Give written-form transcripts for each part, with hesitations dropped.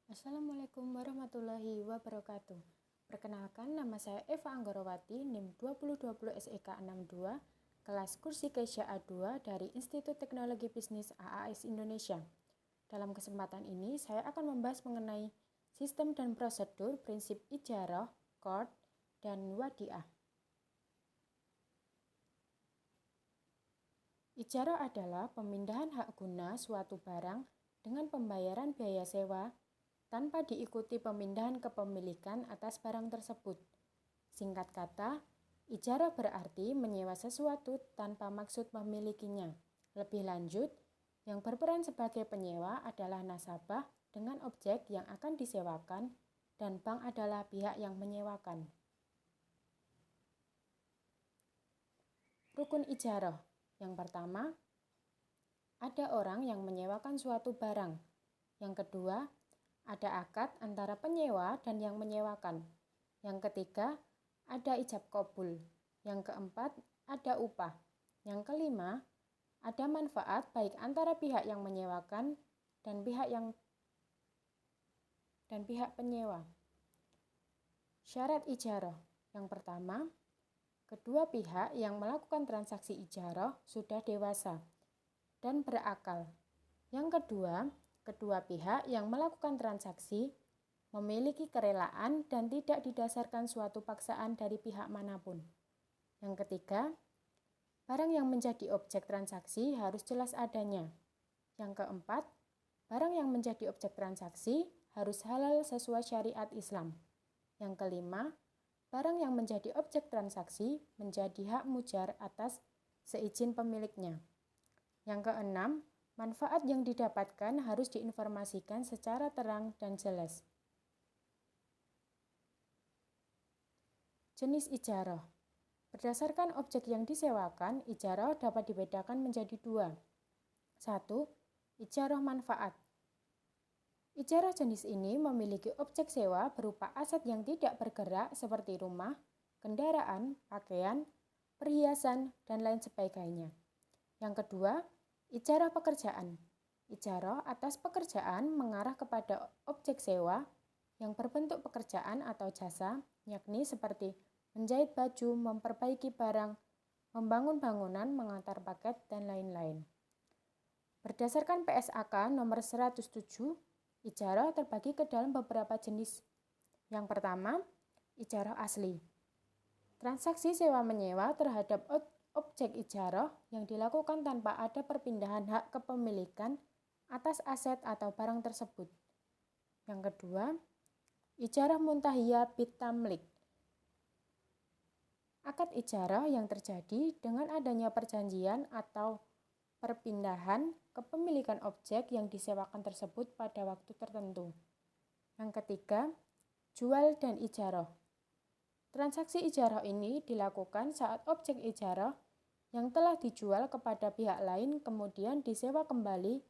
Assalamualaikum warahmatullahi wabarakatuh. Perkenalkan, nama saya Eva Anggorowati, NIM 2020 SEK 62, kelas kursi Kesya A2 dari Institut Teknologi Bisnis AAS Indonesia. Dalam kesempatan ini, saya akan membahas mengenai sistem dan prosedur prinsip ijarah, qard, dan wadiah. Ijarah adalah pemindahan hak guna suatu barang dengan pembayaran biaya sewa tanpa diikuti pemindahan kepemilikan atas barang tersebut. Singkat kata, ijarah berarti menyewa sesuatu tanpa maksud memilikinya. Lebih lanjut, yang berperan sebagai penyewa adalah nasabah dengan objek yang akan disewakan dan bank adalah pihak yang menyewakan. Rukun ijarah. Yang pertama, ada orang yang menyewakan suatu barang. Yang kedua, ada akad antara penyewa dan yang menyewakan. Yang ketiga, ada ijab kabul. Yang keempat, ada upah. Yang kelima, ada manfaat baik antara pihak yang menyewakan dan pihak penyewa. Syarat ijarah. Yang pertama, kedua pihak yang melakukan transaksi ijarah sudah dewasa dan berakal. Yang kedua, kedua pihak yang melakukan transaksi memiliki kerelaan dan tidak didasarkan suatu paksaan dari pihak manapun. Yang ketiga, barang yang menjadi objek transaksi harus jelas adanya. Yang keempat, barang yang menjadi objek transaksi harus halal sesuai syariat Islam. Yang kelima, barang yang menjadi objek transaksi menjadi hak mujar atas seizin pemiliknya. Yang keenam, manfaat yang didapatkan harus diinformasikan secara terang dan jelas. Jenis ijarah. Berdasarkan objek yang disewakan, ijarah dapat dibedakan menjadi dua. 1. Ijarah manfaat. Ijarah jenis ini memiliki objek sewa berupa aset yang tidak bergerak seperti rumah, kendaraan, pakaian, perhiasan, dan lain sebagainya. Yang kedua, ijarah pekerjaan. Ijarah atas pekerjaan mengarah kepada objek sewa yang berbentuk pekerjaan atau jasa, yakni seperti menjahit baju, memperbaiki barang, membangun bangunan, mengantar paket, dan lain-lain. Berdasarkan PSAK nomor 107, ijarah terbagi ke dalam beberapa jenis. Yang pertama, ijarah asli. Transaksi sewa-menyewa terhadap objek ijarah yang dilakukan tanpa ada perpindahan hak kepemilikan atas aset atau barang tersebut. Yang kedua, ijarah muntahiyah bitamlik. Akad ijarah yang terjadi dengan adanya perjanjian atau perpindahan kepemilikan objek yang disewakan tersebut pada waktu tertentu. Yang ketiga, jual dan ijarah. Transaksi ijarah ini dilakukan saat objek ijarah yang telah dijual kepada pihak lain kemudian disewa kembali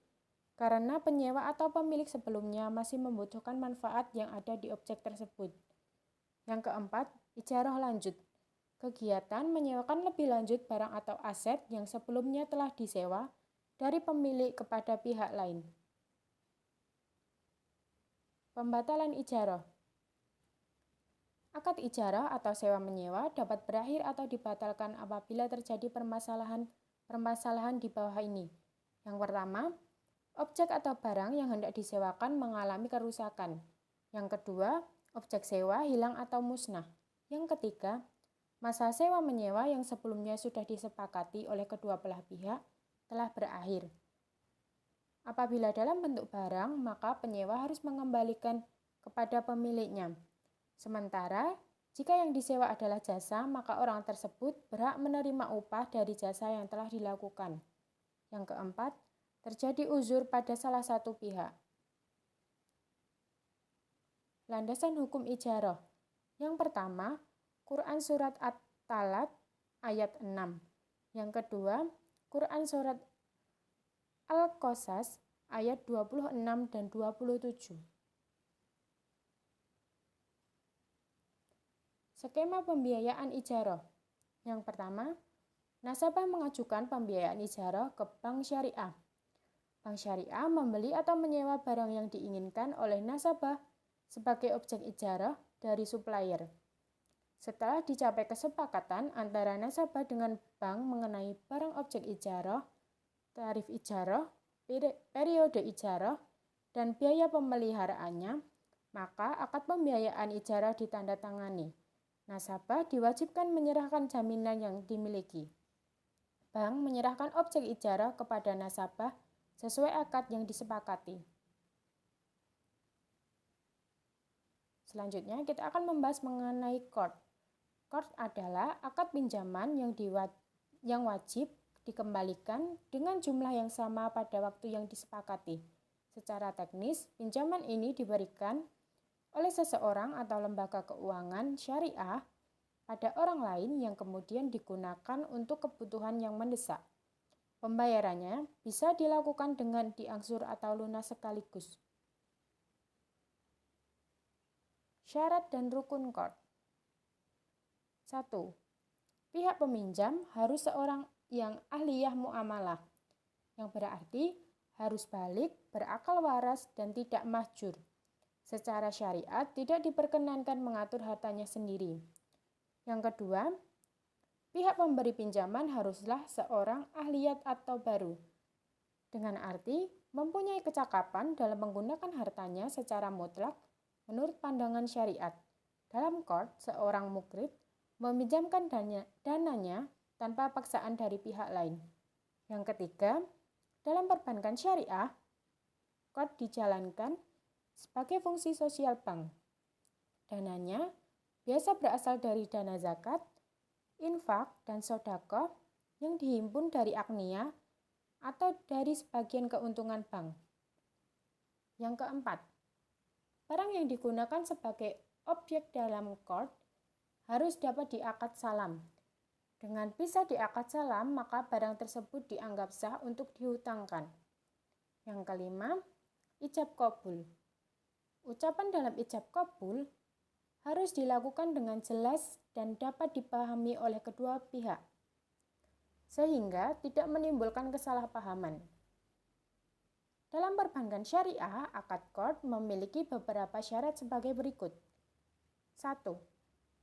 karena penyewa atau pemilik sebelumnya masih membutuhkan manfaat yang ada di objek tersebut. Yang keempat, ijarah lanjut. Kegiatan menyewakan lebih lanjut barang atau aset yang sebelumnya telah disewa dari pemilik kepada pihak lain. Pembatalan ijarah. Akad ijarah atau sewa-menyewa dapat berakhir atau dibatalkan apabila terjadi permasalahan di bawah ini. Yang pertama, objek atau barang yang hendak disewakan mengalami kerusakan. Yang kedua, objek sewa hilang atau musnah. Yang ketiga, masa sewa-menyewa yang sebelumnya sudah disepakati oleh kedua belah pihak telah berakhir. Apabila dalam bentuk barang, maka penyewa harus mengembalikan kepada pemiliknya. Sementara, jika yang disewa adalah jasa, maka orang tersebut berhak menerima upah dari jasa yang telah dilakukan. Yang keempat, terjadi uzur pada salah satu pihak. Landasan hukum ijarah. Yang pertama, Quran Surat At-Talaq ayat 6. Yang kedua, Quran Surat Al-Qasas ayat 26 dan 27. Skema pembiayaan ijarah. Yang pertama, nasabah mengajukan pembiayaan ijarah ke bank syariah. Bank syariah membeli atau menyewa barang yang diinginkan oleh nasabah sebagai objek ijarah dari supplier. Setelah dicapai kesepakatan antara nasabah dengan bank mengenai barang objek ijarah, tarif ijarah, periode ijarah, dan biaya pemeliharaannya, maka akad pembiayaan ijarah ditandatangani. Nasabah diwajibkan menyerahkan jaminan yang dimiliki. Bank menyerahkan objek ijarah kepada nasabah sesuai akad yang disepakati. Selanjutnya kita akan membahas mengenai qard. Qard adalah akad pinjaman yang wajib dikembalikan dengan jumlah yang sama pada waktu yang disepakati. Secara teknis, pinjaman ini diberikan oleh seseorang atau lembaga keuangan syariah pada orang lain yang kemudian digunakan untuk kebutuhan yang mendesak. Pembayarannya bisa dilakukan dengan diangsur atau lunas sekaligus. Syarat dan rukun qard. 1. Pihak peminjam harus seorang yang ahliyah muamalah, yang berarti harus balik, berakal waras, dan tidak mahjur. Secara syariat tidak diperkenankan mengatur hartanya sendiri. Yang kedua, pihak pemberi pinjaman haruslah seorang ahliyat atau baru, dengan arti mempunyai kecakapan dalam menggunakan hartanya secara mutlak menurut pandangan syariat. Dalam qard, seorang mukrid meminjamkan dananya tanpa paksaan dari pihak lain. Yang ketiga, dalam perbankan syariah, qard dijalankan sebagai fungsi sosial bank. Dananya biasa berasal dari dana zakat, infak, dan sedekah yang dihimpun dari agnia atau dari sebagian keuntungan bank. Yang keempat, barang yang digunakan sebagai objek dalam qard harus dapat diakad salam. Dengan bisa diakad salam, maka barang tersebut dianggap sah untuk dihutangkan. Yang kelima, ijab qabul. Ucapan dalam ijab qabul harus dilakukan dengan jelas dan dapat dipahami oleh kedua pihak, sehingga tidak menimbulkan kesalahpahaman. Dalam perbankan syariah, akad qard memiliki beberapa syarat sebagai berikut. 1.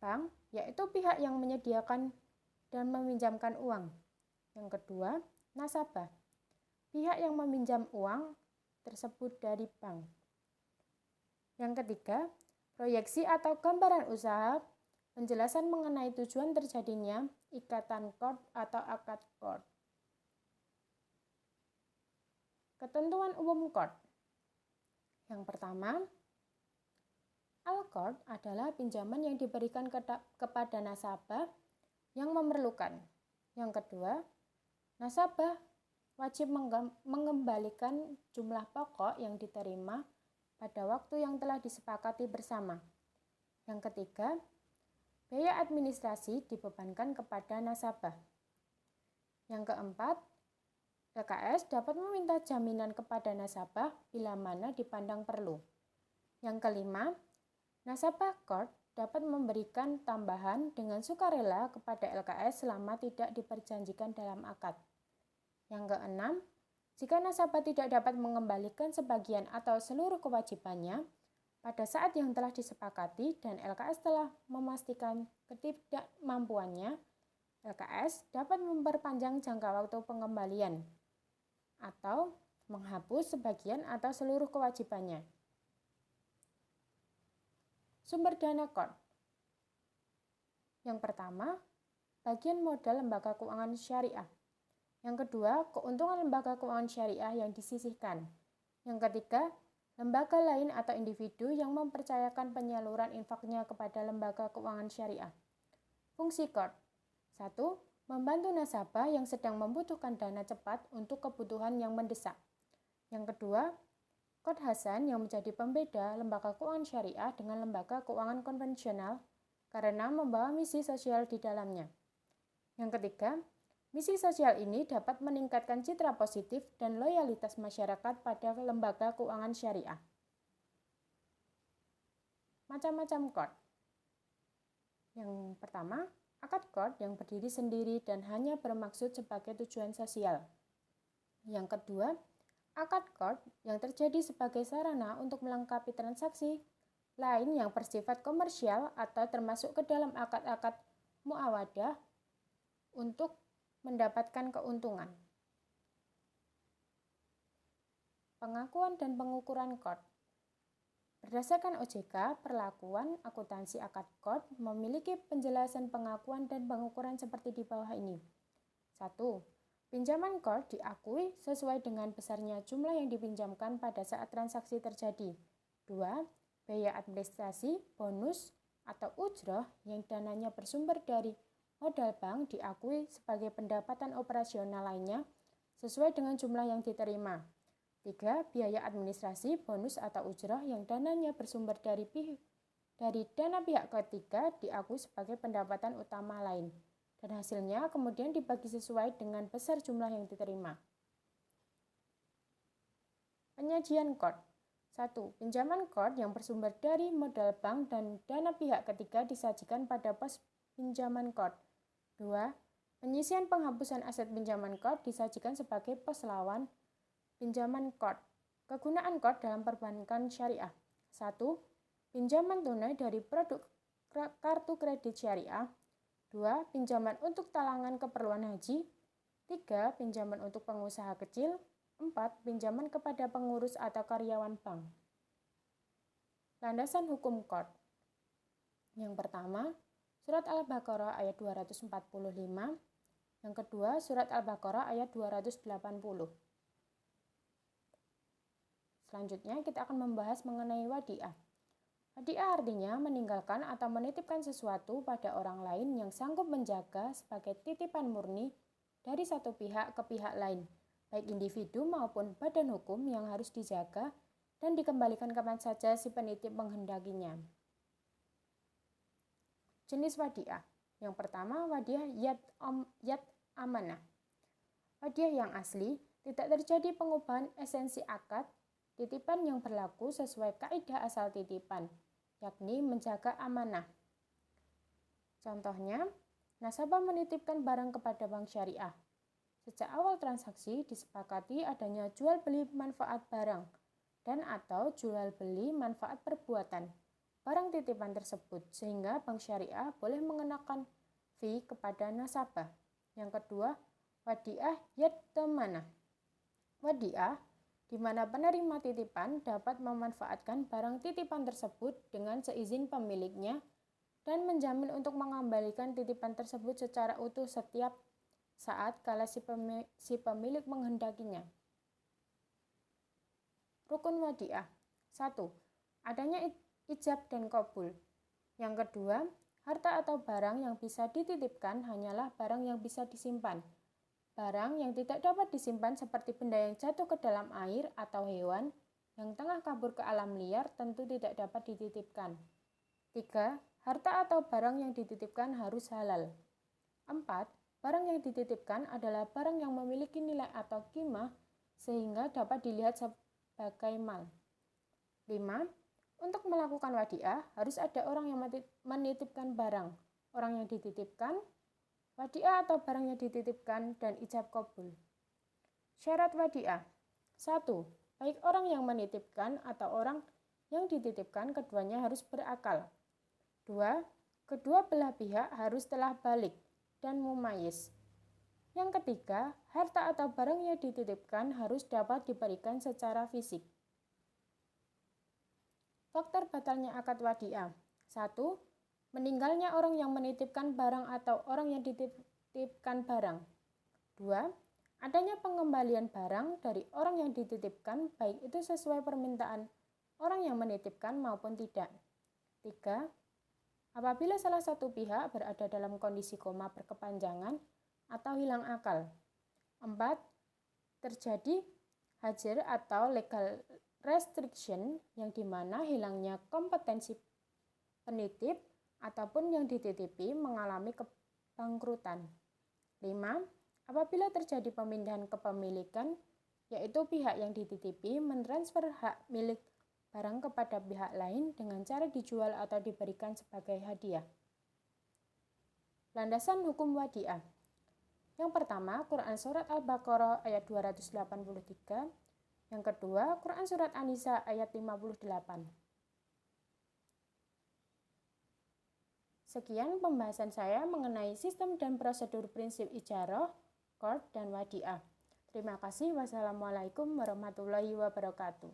Bank, yaitu pihak yang menyediakan dan meminjamkan uang. Yang kedua, nasabah, pihak yang meminjam uang tersebut dari bank. Yang ketiga, proyeksi atau gambaran usaha, penjelasan mengenai tujuan terjadinya ikatan qard atau akad qard. Ketentuan umum qard. Yang pertama, al-qard adalah pinjaman yang diberikan kepada nasabah yang memerlukan. Yang kedua, nasabah wajib mengembalikan jumlah pokok yang diterima pada waktu yang telah disepakati bersama. Yang ketiga, biaya administrasi dibebankan kepada nasabah. Yang keempat, LKS dapat meminta jaminan kepada nasabah bila mana dipandang perlu. Yang kelima, nasabah qard dapat memberikan tambahan dengan sukarela kepada LKS selama tidak diperjanjikan dalam akad. Yang keenam, jika nasabah tidak dapat mengembalikan sebagian atau seluruh kewajibannya pada saat yang telah disepakati dan LKS telah memastikan ketidakmampuannya, LKS dapat memperpanjang jangka waktu pengembalian atau menghapus sebagian atau seluruh kewajibannya. Sumber dana qard. Yang pertama, bagian modal lembaga keuangan syariah. Yang kedua, keuntungan lembaga keuangan syariah yang disisihkan. Yang ketiga, lembaga lain atau individu yang mempercayakan penyaluran infaknya kepada lembaga keuangan syariah. Fungsi qard. 1. Membantu nasabah yang sedang membutuhkan dana cepat untuk kebutuhan yang mendesak. Yang kedua, qard hasan yang menjadi pembeda lembaga keuangan syariah dengan lembaga keuangan konvensional karena membawa misi sosial di dalamnya. Yang ketiga, misi sosial ini dapat meningkatkan citra positif dan loyalitas masyarakat pada lembaga keuangan syariah. Macam-macam qard. Yang pertama, akad qard yang berdiri sendiri dan hanya bermaksud sebagai tujuan sosial. Yang kedua, Akad qard yang terjadi sebagai sarana untuk melengkapi transaksi lain yang bersifat komersial atau termasuk ke dalam akad-akad muawadah untuk mendapatkan keuntungan. Pengakuan dan pengukuran qard. Berdasarkan OJK, perlakuan akuntansi akad qard memiliki penjelasan pengakuan dan pengukuran seperti di bawah ini. 1. Pinjaman qard diakui sesuai dengan besarnya jumlah yang dipinjamkan pada saat transaksi terjadi. 2. Biaya administrasi, bonus, atau ujroh yang dananya bersumber dari modal bank diakui sebagai pendapatan operasional lainnya sesuai dengan jumlah yang diterima. 3. Biaya administrasi, bonus atau ujroh yang dananya bersumber dari dana pihak ketiga diakui sebagai pendapatan utama lain, dan hasilnya kemudian dibagi sesuai dengan besar jumlah yang diterima. Penyajian qard. 1. Pinjaman qard yang bersumber dari modal bank dan dana pihak ketiga disajikan pada pos pinjaman qard. 2. Penyisian penghapusan aset pinjaman qard disajikan sebagai pos lawan pinjaman qard. Kegunaan qard dalam perbankan syariah. 1. Pinjaman tunai dari produk kartu kredit syariah. 2. Pinjaman untuk talangan keperluan haji. 3. Pinjaman untuk pengusaha kecil. 4. Pinjaman kepada pengurus atau karyawan bank. Landasan hukum qard. Yang pertama, Surat Al-Baqarah ayat 245. Yang kedua, Surat Al-Baqarah ayat 280. Selanjutnya kita akan membahas mengenai wadiah. Wadiah artinya meninggalkan atau menitipkan sesuatu pada orang lain yang sanggup menjaga sebagai titipan murni dari satu pihak ke pihak lain, baik individu maupun badan hukum yang harus dijaga dan dikembalikan kapan saja si penitip menghendakinya. Jenis wadiah. Yang pertama, wadiah yad amanah. Wadiah yang asli, tidak terjadi pengubahan esensi akad titipan yang berlaku sesuai kaidah asal titipan, yakni menjaga amanah. Contohnya, nasabah menitipkan barang kepada bank syariah. Sejak awal transaksi disepakati adanya jual beli manfaat barang dan atau jual beli manfaat perbuatan barang titipan tersebut, sehingga bank syariah boleh mengenakan fee kepada nasabah. Yang kedua, wadiah yad tamanah. Wadiah di mana penerima titipan dapat memanfaatkan barang titipan tersebut dengan seizin pemiliknya dan menjamin untuk mengembalikan titipan tersebut secara utuh setiap saat kala si pemilik menghendakinya. Rukun wadiah. 1. Adanya ijab dan qabul. Yang kedua, harta atau barang yang bisa dititipkan hanyalah barang yang bisa disimpan. Barang yang tidak dapat disimpan seperti benda yang jatuh ke dalam air atau hewan yang tengah kabur ke alam liar tentu tidak dapat dititipkan. 3. Harta atau barang yang dititipkan harus halal. 4. Barang yang dititipkan adalah barang yang memiliki nilai atau qimah sehingga dapat dilihat sebagai mal. 5. Untuk melakukan wadiah harus ada orang yang menitipkan barang, orang yang dititipkan, wadiah atau barang yang dititipkan, dan ijab qabul. Syarat wadiah. 1. Baik orang yang menitipkan atau orang yang dititipkan keduanya harus berakal. 2. Kedua belah pihak harus telah balik dan mumayyiz. Yang ketiga, harta atau barang yang dititipkan harus dapat diberikan secara fisik. Faktor batalnya akad wadiah. 1. Meninggalnya orang yang menitipkan barang atau orang yang dititipkan barang. 2. Adanya pengembalian barang dari orang yang dititipkan baik itu sesuai permintaan orang yang menitipkan maupun tidak. 3. Apabila salah satu pihak berada dalam kondisi koma berkepanjangan atau hilang akal. 4. Terjadi hajar atau legal restriction yang dimana hilangnya kompetensi penitip ataupun yang dititipi mengalami kebangkrutan. 5. Apabila terjadi pemindahan kepemilikan, yaitu pihak yang dititipi mentransfer hak milik barang kepada pihak lain dengan cara dijual atau diberikan sebagai hadiah. Landasan hukum wadiah. Yang pertama, Quran Surat Al-Baqarah ayat 283. Yang kedua, Quran Surat An-Nisa ayat 58. Sekian pembahasan saya mengenai sistem dan prosedur prinsip ijarah, qard, dan wadiah. Terima kasih. Wassalamualaikum warahmatullahi wabarakatuh.